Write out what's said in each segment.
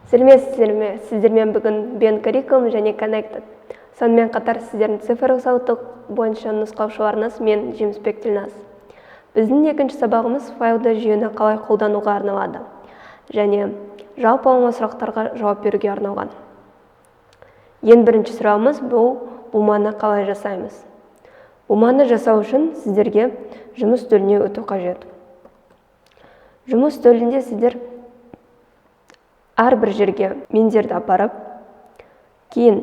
Сәлеметсіздер ме? Сіздермен бүгін Ben Curriculum және Connected. Сонымен қатар сіздердің цифрлық сауаттылық бойынша нұсқаушыларыңыз мен Жемісбек Тілназ. Біздің екінші сабағымыз файлды жүйені қалай қолдануға арналады және жалпы алма сұрақтарға жауап беруге арналған. Ең бірінші сұрағымыз бұл буманы қалай жасаймыз. Буманы жасау үшін сіздерге жұмыс үстеліне өту қажет. Жұмыс үстелінде сіздер әрбір жерге мендерді апарып, кейін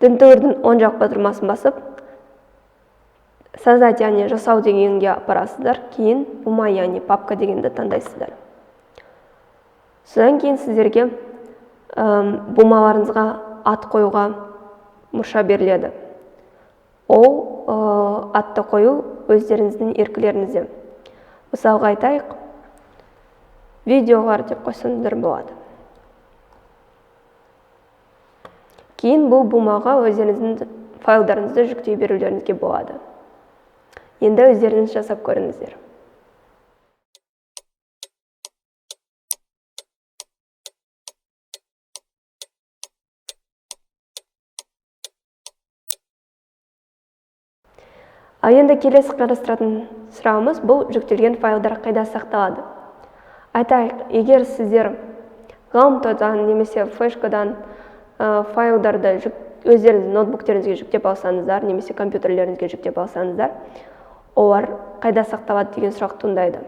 тінтуірдің оң жақ батырмасын басып, создать, яғни жасау дегенге апарасыздар, кейін бума, яғни папка дегенді таңдайсыздар. Содан кейін сіздерге бумаларыңызға ат қоюға мұрша беріледі. Ол атты қою өздеріңіздің еркілеріңізде. Мысалға айтайық, видеолар деп қойсаңыздар болады. Кейін бұл бумаға өздеріңіздің файлдарыңызды жүктей берулеріңізге болады. Енді өздеріңіз жасап көріңіздер. Ал енді келесі қарастыратын сұрағымыз бұл жүктелген файлдар қайда сақталады. Айтайық, егер сіздер ғаламтордан немесе флешкадан файлдарды өздеріңіздің ноутбуктеріңізге жүктеп алсаңыздар, немесе компьютерлеріңізге жүктеп алсаңыздар, олар қайда сақталады деген сұрақ туындайды.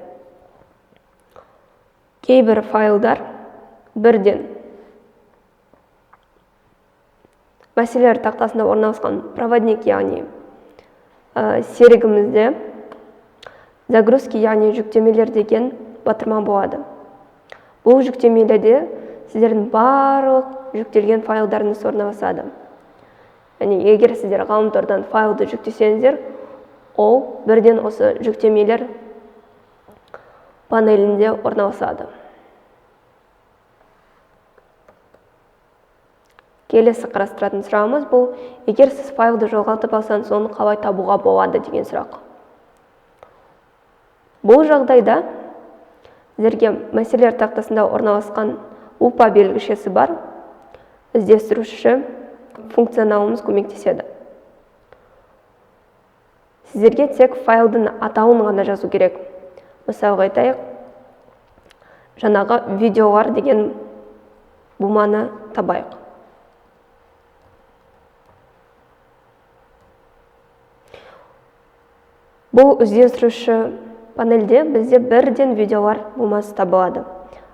Кейбір файлдар бірден мәселелер тақтасында орналасқан проводник, яғни серігімізде загрузки, яғни жүктемелер деген батырма болады. Бұл жүктемелерде сіздердің барлық жүктелген файлдарыңыз орналасады. Егер сіздер ғаламтордан файлды жүктесеңіздер, ол бірден осы жүктемелер панелінде орналасады. Келесі қарастыратын сұрағымыз бұл, егер сіз файлды жоғалтып алсаңыз, оны қалай табуға болады деген сұрақ. Бұл жағдайда сіздерге мәселелер тақтасында орналасқан лупа белгішесі бар, іздестіруші функционалымыз көмектеседі. Сіздерге тек файлдың атауын ғана жазу керек. Мысалға айтайық, жаңағы видеолар деген буманы табайық. Бұл іздестіруші панельде бізде бірден видеолар бумасы табылады,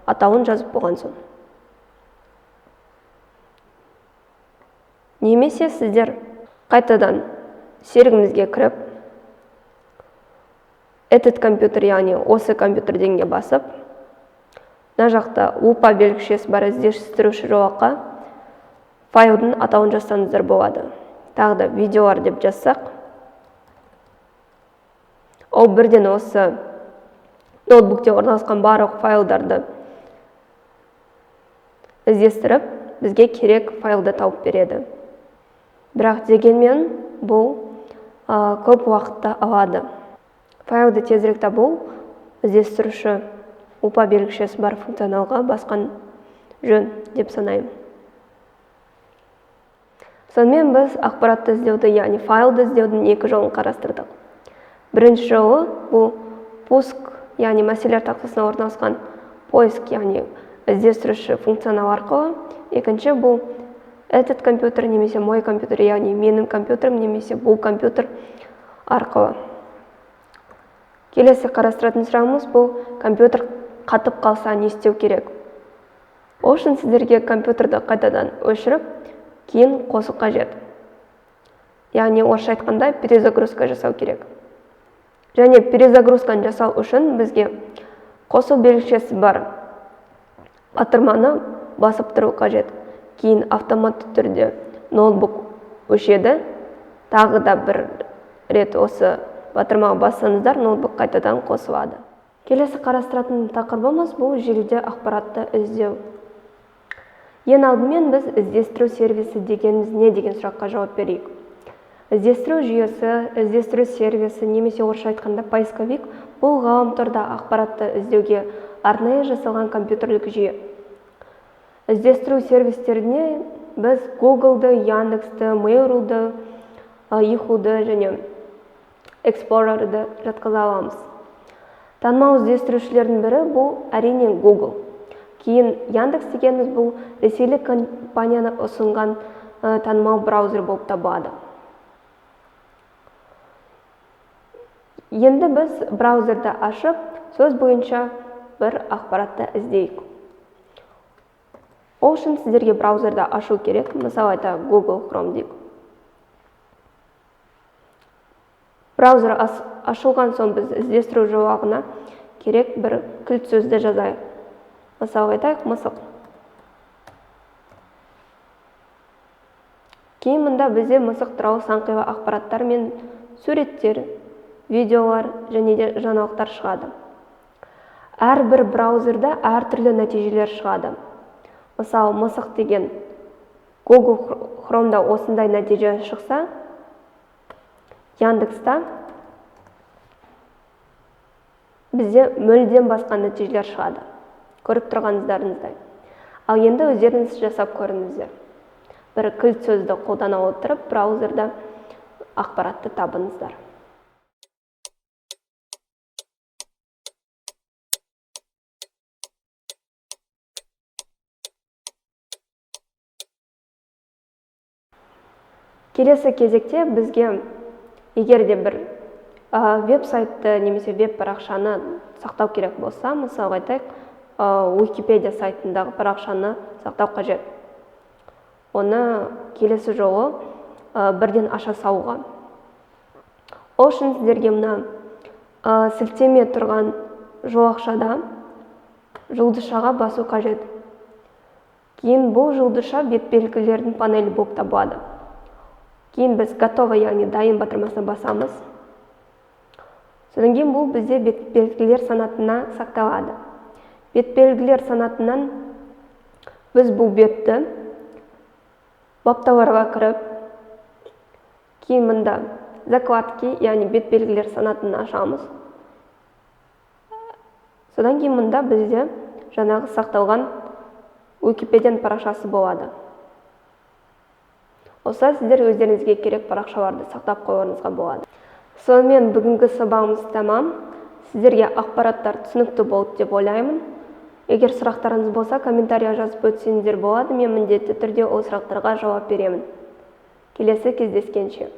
атауын жазып болған соң. Немесе сіздер қайтадан серігімізге кіріп, этот компьютер, яғни осы компьютер дегенге басып, мына жақта лупа белгішесі бар іздестіруші жолаққа файлдың атауын жазсаңыздар болады. Тағы да видеолар деп жазсақ, ол бірден осы ноутбукте орналасқан барлық файлдарды іздестіріп, бізге керек файлды тауып береді. Бірақ дегенмен бұл көп уақытта алады. Файлды тезірек табу іздестіруші лупа белгішесі бар функционалға басқан жөн деп санаймын. Сонымен біз ақпаратты іздеуді, яғни файлды іздеудің екі жолын қарастырдық. Бірінші жолы бұл пуск, яғни мәселелер тақтасына орналасқан поиск, яғни іздестіруші функционал арқылы. Екінші бұл этот компьютер немесе мой компьютер, яғни менің компьютерім немесе бұл компьютер арқылы. Келесі қарастыратын сұрағымыз бұл компьютер қатып қалса не істеу керек. Ол үшін сіздерге компьютерді қайтадан өшіріп, кейін қосу қажет. Яғни орысша айтқанда перезагрузка жасау керек. Және перезагрузканы жасау үшін бізге қосу белгішесі бар батырманы басып тұру қажет. Кейін автоматты түрде ноутбук өшеді. Тағы да бір рет осы батырмаға бассаңыздар, ноутбук қайтадан қосылады. Келесі қарастыратын тақырыбымыз бұл желіде ақпаратты іздеу. Ең алдымен біз іздестіру сервисі дегеніміз не деген сұраққа жауап берейік. Іздестіру жүйесі, іздестіру сервисі, немесе орысша айтқанда поисковик, бұл ғаламторда ақпаратты іздеуге арнайы жасалған компьютерлік жүйе. іздестіру сервистеріне біз Google'ды, Яндексті, Mail.ru-ды, Yahoo-ды және Explorer-ды жатқыза аламыз. Танымал іздестірушілердің бірі бұл әрине Google. Кейін Яндекс дегеніміз бұл ресейлік компанияны ұсынған танымал браузер болып табылады. Енді біз браузерді ашып, сөз бойынша бір ақпаратты іздейік. Ол үшін сіздерге браузерді ашу керек. Мысалы айта Google Chrome дейік. Браузер ашылған соң біз іздестіру жауабына керек бір кілт сөзді жазайық. Мысалы айтайық мысық. Кейін мұнда бізде мысық туралы сан қилы ақпараттар мен суреттер, видеолар және де жаңалықтар шығады. Әрбір браузерда әртүрлі нәтижелер шығады. Мысалы, мысық деген Google Chrome'да осындай нәтиже шықса, Яндекста бізде мүлдем басқа нәтижелер шығады. Көріп тұрғандарыңыздай. Ал енді өздеріңіз жасап көріңіздер. Бір кілт сөзді қолдана отырып, браузерда ақпаратты табыңыздар. Келесі кезекте бізге егер де бір веб-сайтты немесе веб-парақшаны сақтау керек болса, мысалы айтайық, Wikipedia сайтындағы парақшаны сақтау қажет. Оны келесі жолы бірден аша салуға. Ол үшін сіздерге мына сілтеме тұрған жолақшада жұлдызшаға басу қажет. Кейін бұл жұлдызша бет белгілердің панелі болып табылады. Кейін біз готово, яғни дайын батырмасына басамыз. Содан кейін бұл бізде бет белгілер санатына сақталады. Бет белгілер санатынан біз бұл бетті бапталарға кіріп, кейін мұнда закладки, яғни бет белгілер санатын ашамыз. Содан кейін мұнда бізде жаңағы сақталған Wikipedia парақшасы болады. Осылай сіздер өздеріңізге керек парақшаларды сақтап қоюыңызға болады. Сонымен бүгінгі сабағымыз тамам. Сіздерге ақпараттар түсінікті болды деп ойлаймын. Егер сұрақтарыңыз болса, комментария жазып өтсеңіздер болады. Мен міндетті түрде ол сұрақтарға жауап беремін. Келесі кездескенше.